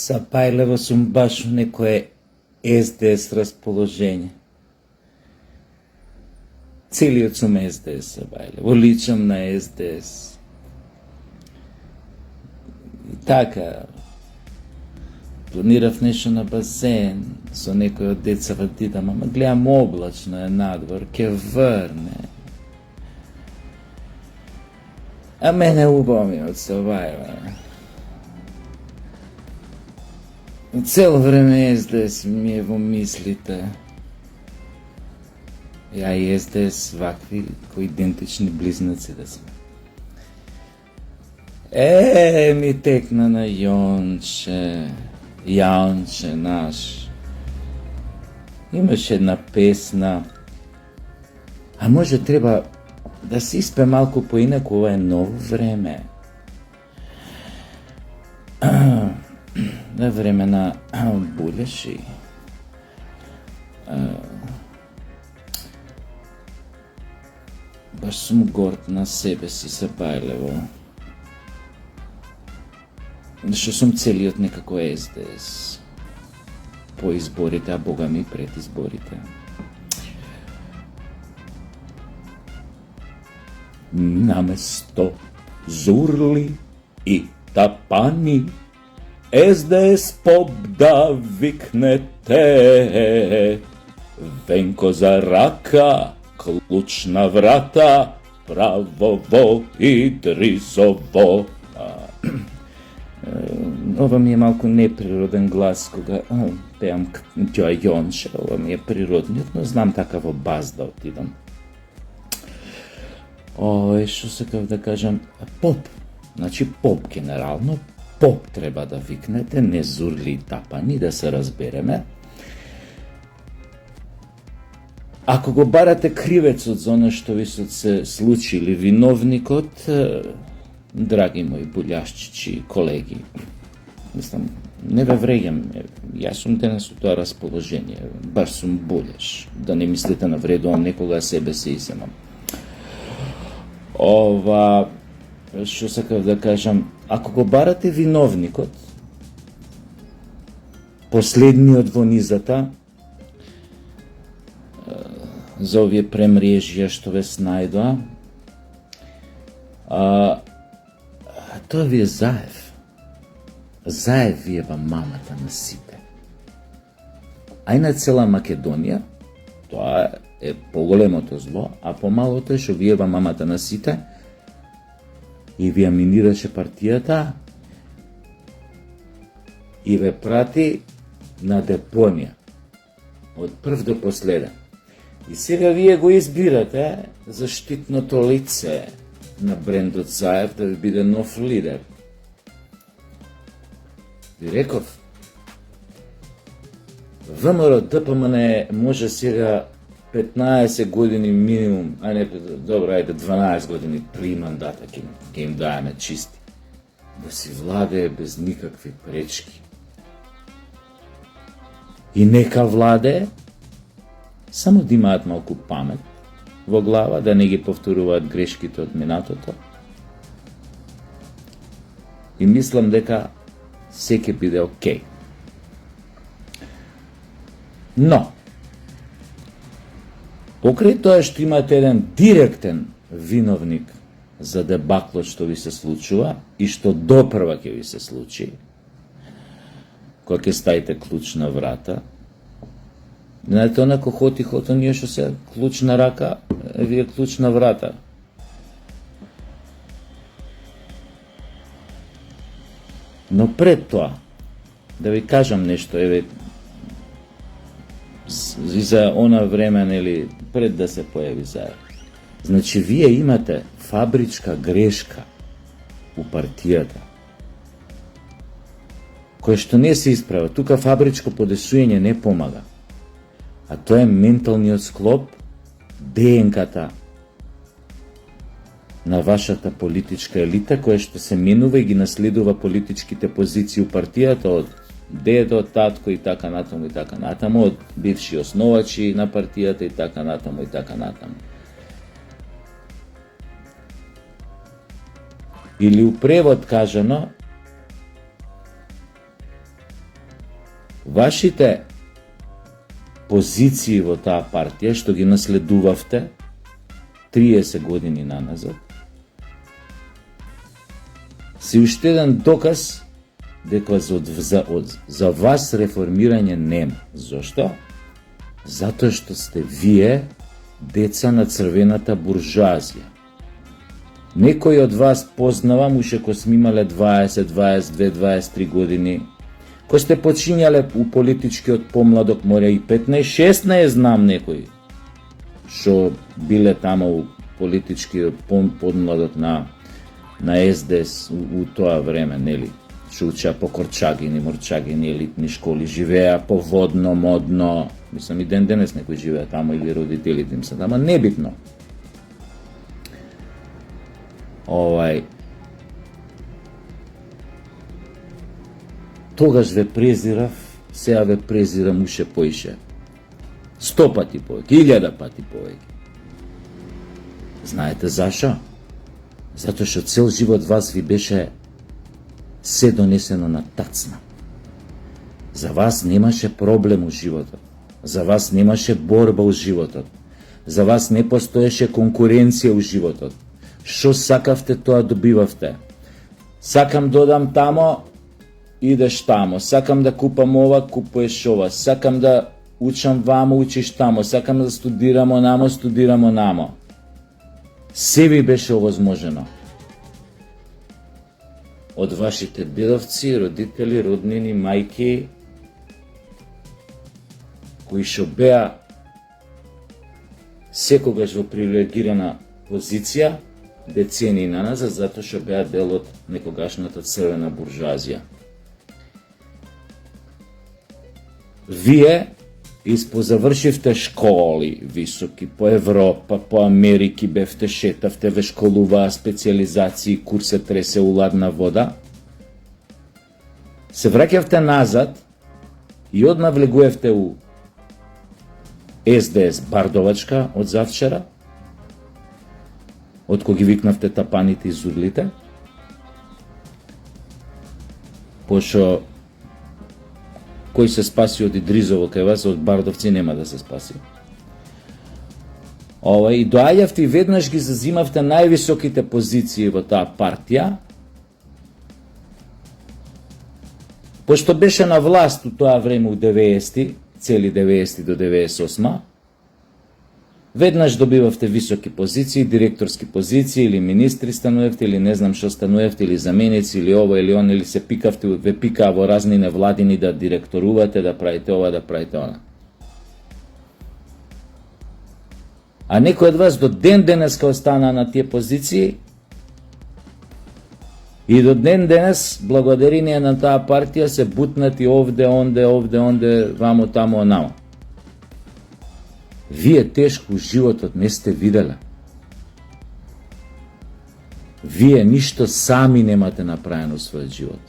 Сапајлево сум баш у некое СДС расположење. Целиот сум СДС, Сапајлево, личам на СДС. И така, планирав нешто на базен, со некој од децава дидам, ама гледам облачно е надвор, ке врне. А мене убаво ми од Сапајлево. Цело време СДС ми е во мислите. Ја и СДС вакви кои идентични близнаци да сме. Ми текна на Јонче наш. Имаше една песна. А може треба да се испе малку поинаку, ова е ново време. На време на Булеши. Баш сум горд на себе си, Сапајлево. Што сум целиот некако СДС. По изборите, а бога ми пред изборите. Наместо Зурли и Тапани, СДС поп да викнете. Венко за рака, клуч на врата, правово и дризово. Ова ми е малку неприроден глас кога пеам Ѓој Јонче, ова ми е природниот, но знам така во баз да отидам. Што сакав да кажам, поп, значи поп генерално, поп треба да викнете, не Зурли и Тапани, да се разбереме. Ако го барате кривецот за оно што ви се случи или виновникот, драги мои булјашчичи, колеги, мислам, не ве вреѓам, јас сум денес у тоа расположение, баш сум булјаш, да не мислите навредувам некога, себе се иземам. Што сакав да кажам, ако го барате виновникот, последниот во низата, за овие премрежија што ве снајдоа, тоа ви е Заев. Заев ви ева мамата на сите. А и на цела Македонија, тоа е поголемото зло, а помалото е што ви ева мамата на сите и ви ја минираше партијата и ве прати на депонија. Од прв до последен. И сега вие го избирате заштитното лице на брендот Заев да ви биде нов лидер. Ви реков, ВМРО ДПМН може сега 15 години минимум, а не, добро, ајде 12 години при мандата ќе им даеме чисти. Да си владее без никакви пречки. И нека владее, само да имаат малку памет во глава, да не ги повторуваат грешките од минатото. И мислам дека се ќе биде окей. Но, покрај тоа што имате еден директен виновник за дебаклот што ви се случува и што допрва ќе ви се случи, кога ќе ставите клуч на врата, знаете, онако хоти, ние што се клуч на рака, вие клуч на врата. Но пред тоа, да ви кажам нешто, за она време, нели, пред да се појави Заев. Значи, вие имате фабричка грешка у партијата, која што не се исправа. Тука фабричко подесување не помага. А тоа е менталниот склоп, ДНК-та на вашата политичка елита, која што се менува и ги наследува политичките позиции у партијата од дедо, татко и така натаму, од бивши основачи на партијата и така натаму. Или у превод кажано, вашите позиции во таа партија, што ги наследувавте 30 години наназад, се уште еден доказ дека за вас реформирање нема. Зошто? Затоа што сте вие деца на црвената буржуазија. Некои од вас познавам уште кога сме имале 20, 22, 23 години, кои сте почињале у политичкиот помладок, море и 15, 16 знам некои, што биле тамо у политичкиот помладок на СДС у тоа време, нели? Што учеа по Корчагини, Морчагини, елитни школи, живеа поводно, модно, мислам и ден денес некои живеа тамо или родителите им се тамо, небитно. Тогаш ве презирав, сега ве презирам уште поише. 100 пати повеќе, 1000 пати повеќе. Знаете зашо? Затоа што цел живот вас ви беше се донесено на тацна. За вас немаше проблем у животот. За вас немаше борба у животот. За вас не постоеше конкуренција у животот. Што сакавте, тоа добивавте. Сакам додам тамо, идеш тамо. Сакам да купам ова, купуеш ова. Сакам да учам вамо, учиш тамо. Сакам да студирам онамо, студирам онамо. Се ви беше овозможено. Од вашите дедовци, родители, роднини, мајки, кои што беа секогаш во привилегирана позиција, децении наназад, затоа што беа дел од некогашната црвена буржуазија. Вие испозавршивте школи високи по Европа, по Америки, бевте шетавте, ве школуваа специализации, курсе тресе уладна вода. Се враќавте назад и одма влегуевте у СДС Бардовачка од завчера, од кога ги викнавте тапаните и зурлите, пошто кој се спаси од Идризово кај вас, од Бардовци нема да се спаси. И доаѓавте и веднаш ги зазимавте највисоките позиции во таа партија, пошто беше на власт у тоа време у 90-ти, цели 90 до 98, веднаш добивавте високи позиции, директорски позиции, или министри стануевте, или не знам што стануевте, или заменици, или ова, или он, или се пикавте, ве пикаа во разни невладини да директорувате, да правите ова, да правите она. А некој од вас до ден денеска останаа на тие позиции и до ден денес, благодарение на таа партија, се бутнати овде, онде, вамо, тамо, онамо. Вие тешко у животот не сте виделе. Вие ништо сами немате направено својот живот.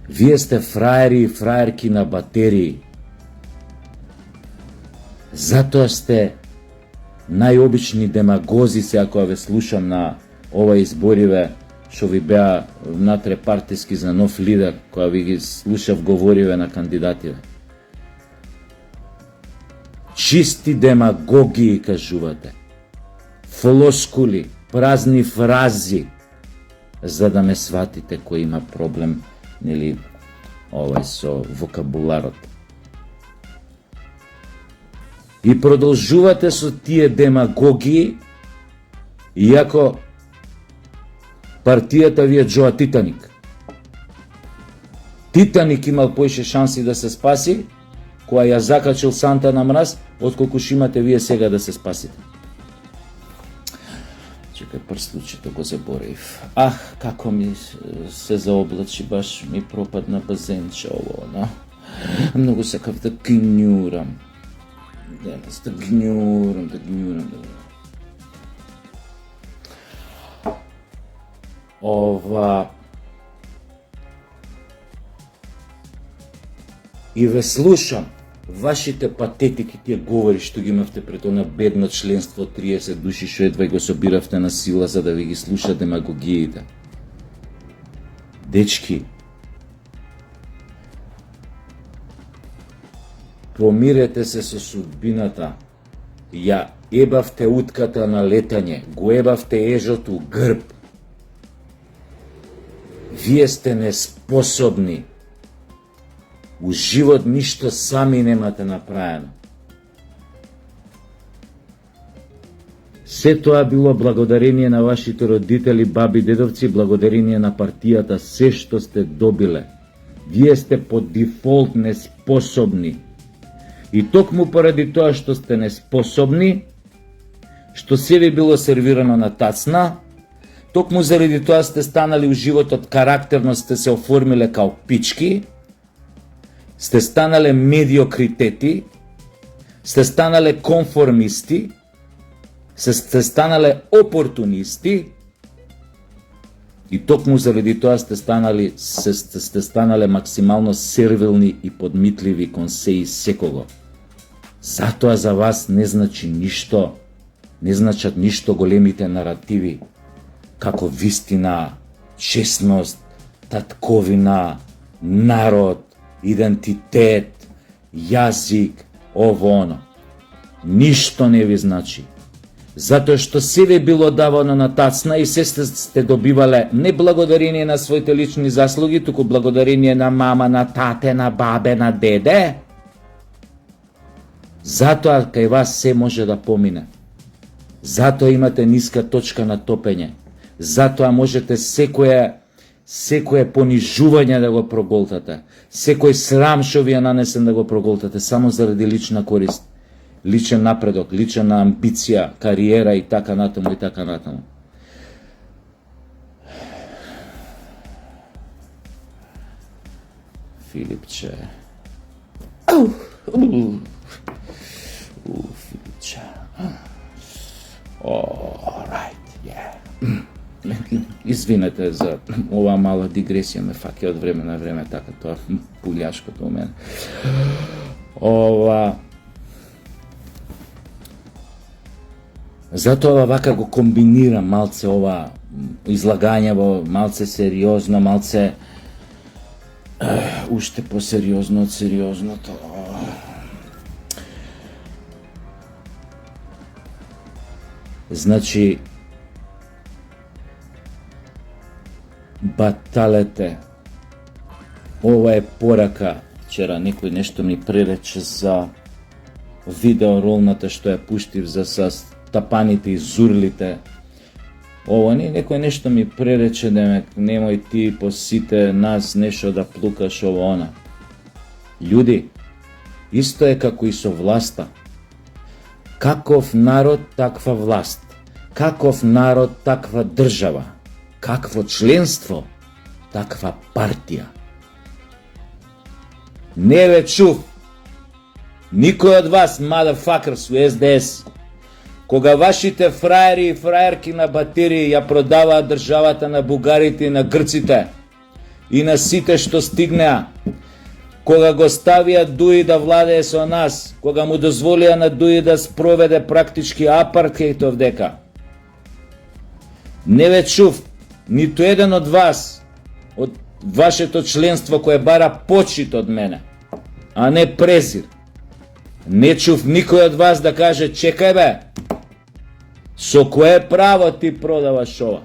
Вие сте фраери и фраерки на батерии. Затоа сте најобични демагози, се ако ве слушам на ова избориве, што ви беа натре партиски за нов лидер, која ви ги слушав говориве на кандидативе. Чисти демагогии кажувате, флоскули, празни фрази, за да ме сватите кој има проблем, нели, со вокабуларот. И продолжувате со тие демагогии, иако партијата ви е Джоа Титаник. Титаник имал поише шанси да се спаси, која ја закачил Санта на мраз, отколку што имате вие сега да се спасите. Чекај, прстучето го заборев. Како ми се заоблачи, баш ми пропадна базенче ово, но? Многу сакав да гњурам. Денес да гњурам. И ве слушам вашите патетики, тие говори што ги имавте пред она бедно членство од 30 души што едва го собиравте на сила за да ви ги слуша демагогиите. Дечки, Помирете се со судбината. Ја ебавте утката на летање, го ебавте ежот у грб. Вие сте неспособни. У живот ништо сами немате направено. Се тоа било благодарение на вашите родители, баби, дедовци, благодарение на партијата, се што сте добиле. Вие сте по дефолт неспособни. И токму поради тоа што сте неспособни, што се ви било сервирано на тацна, токму заради тоа сте станали у животот карактерно, сте се оформиле као пички, сте станале медиокритети, сте станале конформисти, сте станале опортунисти и токму заради тоа сте станале максимално сервилни и подмитливи кон се и секого. Затоа за вас не значи ништо, не значат ништо големите наративи, како вистина, честност, татковина, народ, идентитет, јазик, ово оно. Ништо не ви значи. Затоа што се ви било давано на тацна и се сте добивале не благодарение на своите лични заслуги, туку благодарение на мама, на тате, на бабе, на деде. Затоа кај вас се може да помине. Затоа имате ниска точка на топење. Затоа можете секое понижување да го проголтате. Секој срам што ви е нанесен да го проголтате само заради лична корист. Личен напредок, лична амбиција, кариера и така натаму и така натаму. Филипче. Филипче. Alright, yeah. Извинете за ова мала дигресија, ме фаќа од време на време така тоа пуљашкото у мене. Затоа вака го комбинирам малце ова излагање во малце сериозно, малце уште посериозно од сериозното. Значи, баталете. Ова е порака. Вчера некој нешто ми пререче за видеоролната што ја пуштив за тапаните и зурлите. Ова не, некој нешто ми пререче демек, немој ти по сите нас нешто да плукаш ово она. Људи, исто е како и со власта. Каков народ, таква власт. Каков народ, таква држава. Какво членство, таква партија. Не ве чув никој од вас, motherfuckers, у СДС, кога вашите фраери и фраерки на батерии ја продаваат државата на бугарите и на грците и на сите што стигнеа, кога го ставија Дуи да владее со нас, кога му дозволија на Дуи да спроведе практички апартхејд овдека, не ве чув ниту еден од вас, од вашето членство кое бара почит од мене, а не презир. Не чув никој од вас да каже, чекај бе, со кое право ти продаваш ова?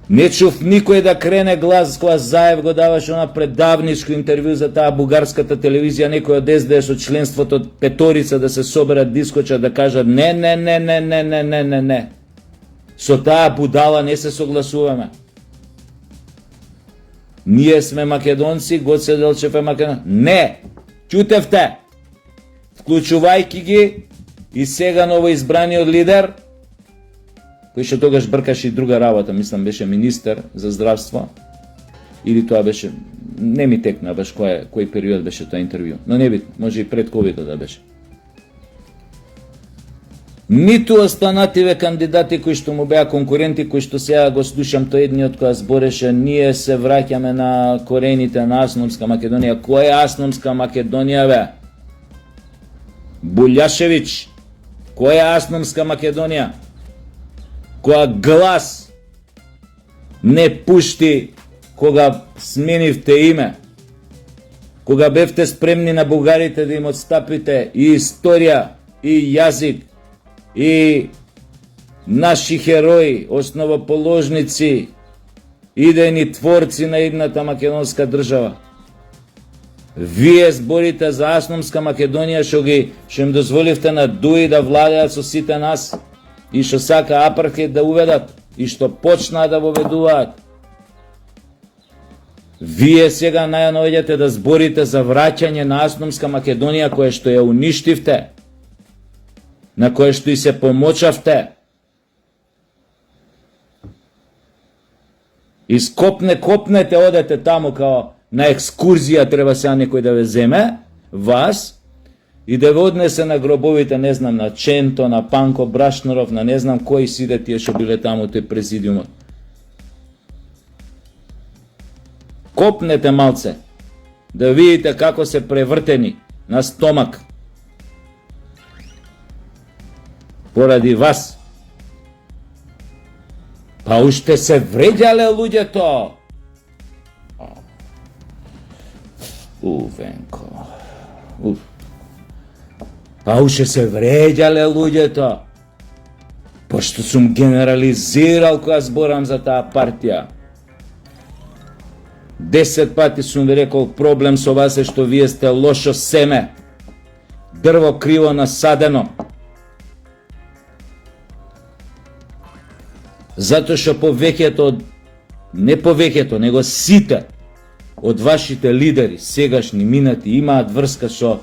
Не чув никој да крене глас Заев го даваш она предавничко интервју за таа бугарската телевизија, некој од СДС од членството од петорица да се соберат дискоча да кажат не. Со таа будала не се согласуваме. Ние сме македонци, Гоце Делчев е македонец. Не! Чутевте! Вклучувајќи ги и сега новоизбраниот лидер, кој што тогаш бркаше и друга работа, мислам беше министер за здравство, или тоа беше, не ми текна баш кој период беше тоа интервју, но не бит, може и пред ковидот да беше. Ниту останативе кандидати кои што му беа конкуренти, кои што сега го слушам тој едниот која збореше, ние се враќаме на корените на Асномска Македонија. Која е Асномска Македонија, бе? Буљашевиќ, која е Асномска Македонија? Која глас не пушти кога сменивте име? кога бевте спремни на бугарите да им отстапите и историја, и јазик, и наши херои, основоположници, идени творци на идната македонска држава. Вие зборите за Автономска Македонија што им дозволивте на дуи да владеат со сите нас и што сака апартеид да уведат и што почнаа да воведуваат. Вие сега најаноѓате да зборите за враќање на Автономска Македонија која што ја уништивте, на која што и се помочавте. И копнете, одете таму као на екскурзија, треба сега некој да ве земе, вас, и да ве однесе на гробовите, не знам, на Ченто, на Панко Брашнаров, на не знам кои сиде тие што биле таму тој президиумот. Копнете малце, да видите како се превртени на стомак. Поради вас. Па уште се вреđале луѓето. Венко. Па уште се вреđале луѓето. Пошто сум генерализирал кога зборам за таа партија. 10 пати сум ви рекол, проблем со вас е што вие сте лошо семе. Дрво криво насадено. Затоа што повеќето, не повеќето, него сите од вашите лидери, сегашни, минати, имаат врска со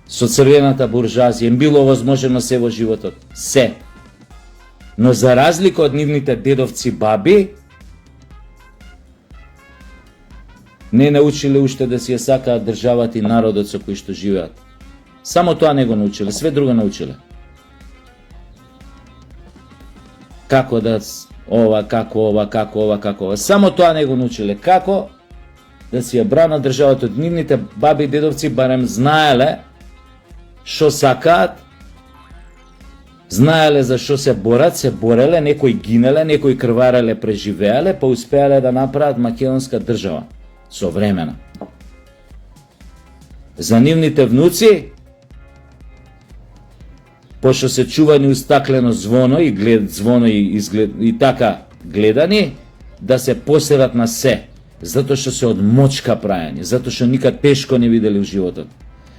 црвената буржуазија. Им било возможно се во животот. Се. Но за разлика од нивните дедовци баби, не научиле уште да си ја сакаат државата и народот со кој што живеат. Само тоа не го научиле, све друго научиле. Како да како ова. Само тоа не го научиле. Како да си ја бранат државата од нивните баби и дедовци, барем знаеле што сакаат, знаеле за што се борат, се бореле, некои гинеле, некои крвареле, преживеале, па успеале да направат македонска држава со времена. За нивните внуци, пошто се чувани у стаклено звоно и така гледани, да се посерат на се, затоа што се од мочка прајани, затоа што никад тешко не видели в животот,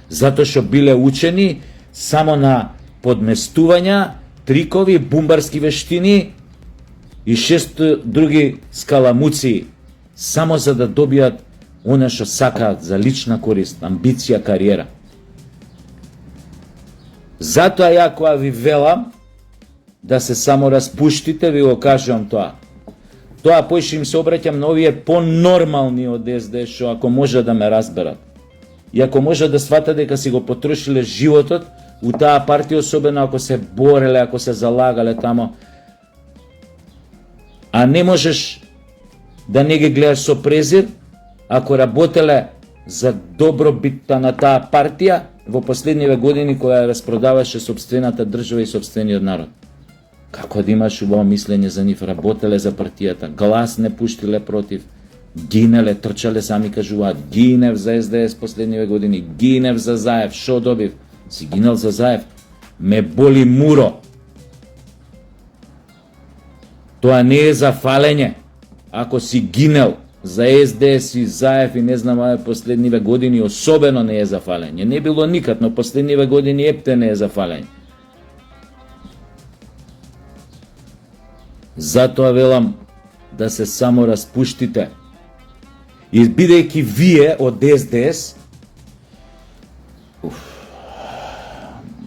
затоа што биле учени само на подместувања, трикови, бумбарски вештини и 6 други скаламуци, само за да добијат она што сакаат за лична корист, амбиција, кариера. Затоа ја кога ви велам да се само распуштите, ви го кажувам тоа. Тоа поише им се обраќам на овие понормални од СДС, што ако може да ме разберат. И ако може да сватат дека си го потрошиле животот у таа партија, особено ако се бореле, ако се залагале тамо. А не можеш да не ги гледаш со презир, ако работеле за добробитта на таа партија во последниве години која распродаваше собствената држава и собствениот народ. Како да имаш убаво мислење за нив? Работеле за партијата, глас не пуштиле против, гинеле, трчале, сами кажуваат, гинев за СДС последниве години, гинев за Заев, шо добив? Си гинел за Заев? Ме боли муро. Тоа не е за фалење. Ако си гинел за СДС и Заев и не знам последниве години, особено не е за фалење. Не било никад, но последниве години епте не е за фалење. Затоа велам да се само распуштите. И бидејќи вие од СДС,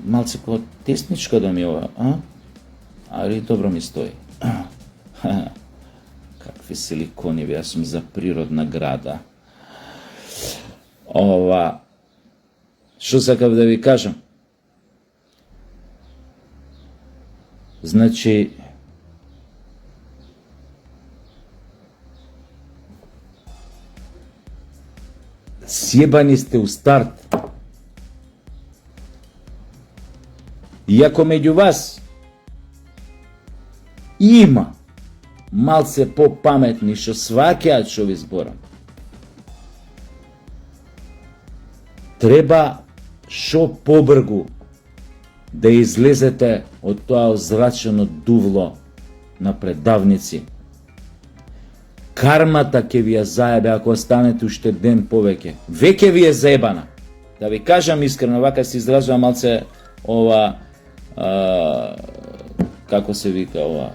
малце по-тесничко да ми ова, али добро ми стои. Какви силикони, јас сум за природна града. Што сакав да ви кажам? Значи, сјебани сте у старт. Иако меѓу вас има малце попаметни, што сваќаат што ви зборам. Треба шо побргу да излезете од тоа озрачено дувло на предавници. Кармата ќе ви ја заебе ако останете уште ден повеќе. Веќе ви е заебана. Да ви кажам искрено, вака се изразува малце ова, како се вика ова,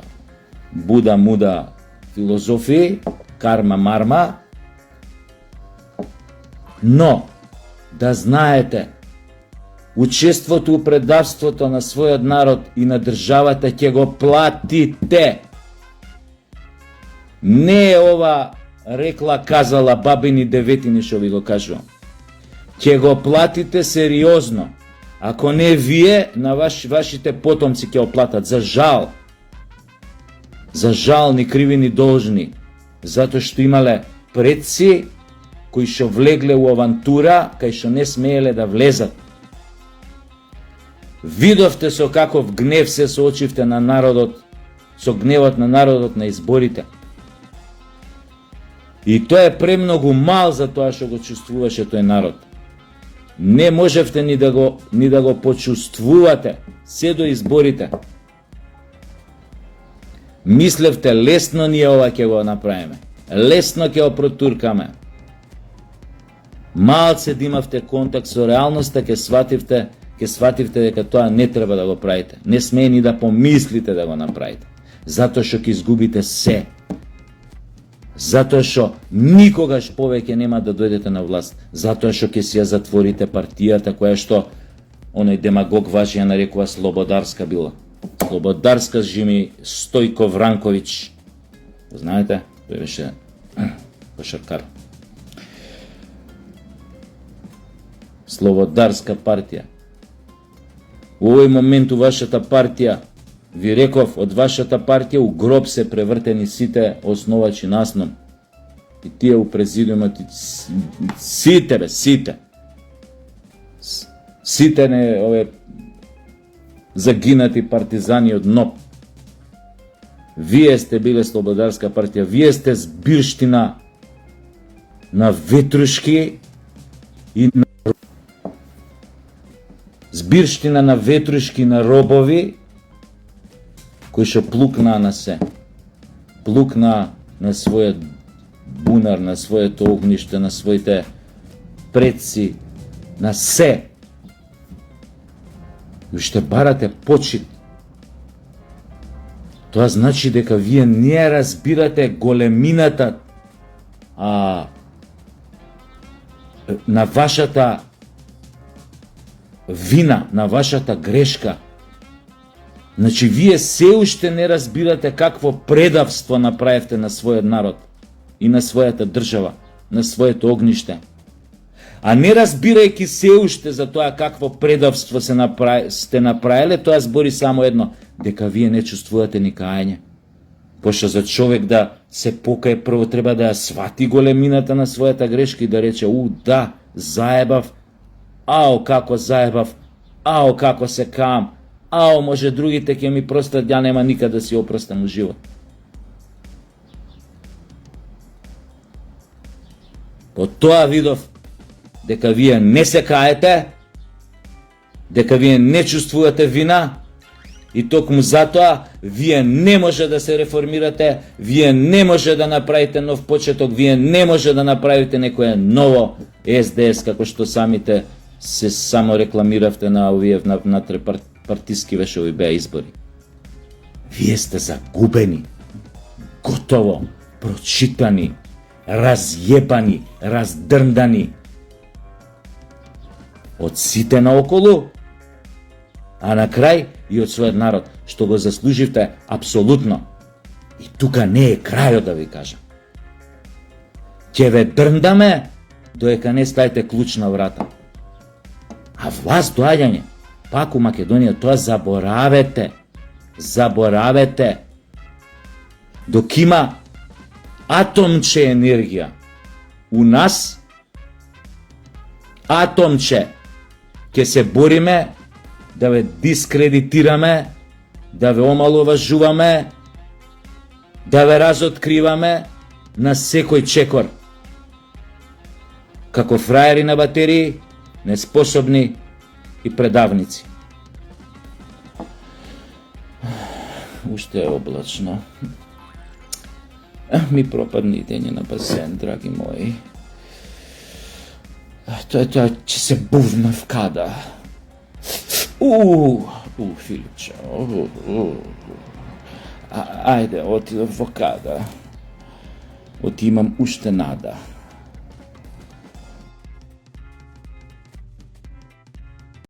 Буда муда филозофија, карма марма, но да знаете, учеството у предавството на својот народ и на државата ќе го платите. Не е ова рекла казала бабини деветини што ви го кажувам. Ќе го платите сериозно. Ако не вие, на вашите потомци ќе оплатат. За жал. За жал ни криви ни должни. Затоа што имале предци кои што влегле у авантура, кај што не смееле да влезат. Видовте со каков гнев се соочивте на народот, со гневот на народот на изборите. И тоа е премногу мал за тоа што го чувствуваше тој народ. Не можевте ни да го почувствувате се до изборите. Мислевте лесно ние ова ќе го направиме. Лесно ќе го протуркаме. Малце да имавте контакт со реалноста, ќе свативте дека тоа не треба да го правите. Не смее ни да помислите да го направите. Затоа што ќе изгубите се. Затоа што никогаш повеќе нема да дојдете на власт. Затоа што ќе си ја затворите партијата која што оној демагог ваш ја нарекува слободарска била. Слободарска Жими Стојко Вранковиќ. Знаете, тој беше кошаркар. Слободарска партија. У овој момент у вашата партија, ви реков, од вашата партија у гроб се превртени сите основачи наснов. И тие у президиумот, сите. Сите не ове загинати партизани од НОП. Вие сте биле Слободарска партија, вие сте збирштина на ветрушки и на збирштина на ветрушки на робови кои што плукнаа на се. Плукнаа на својот бунар, на своето огниште, на своите предци, на се. И уште барате почит. Тоа значи дека вие не разбирате големината на вашата вина, на вашата грешка. Значи, вие се уште не разбирате какво предавство направивте на својот народ и на својата држава, на своето огниште. А не разбирајќи се уште за тоа какво предавство сте направиле, тоа збори само едно, дека вие не чувствувате ни кајање. Пошто за човек да се покае, прво треба да ја свати големината на својата грешка и да рече, да, заебав, ао како заебав, ао како се каам, ао може другите ќе ми простат, ја нема никад да си опростам у живот. По тоа видов дека вие не се каете, дека вие не чувствувате вина и токму затоа вие не може да се реформирате, вие не може да направите нов почеток, вие не може да направите некое ново СДС, како што самите се само рекламиравте на овие внатре-партиски вешови беа избори. Вие сте загубени, готово, прочитани, разјебани, раздрндани од сите наоколу, а на крај и од својот народ, што го заслуживте апсолутно. И тука не е крајот, да ви кажам. Ќе ве дрндаме доека не ставите клуч на врата. А власт доаѓање, пак у Македонија, тоа заборавете. Заборавете. Док има атомче енергија у нас, атомче, ќе се бориме да ве дискредитираме, да ве омаловажуваме, да ве разоткриваме на секој чекор, како фраери на батерии, неспособни и предавници. Уште е облачно. Ми пропадни дење на басен, драги мои. Тоа ќе се бувна в када. Филипче. Ајде, отидов во када. Оти имам уште нада.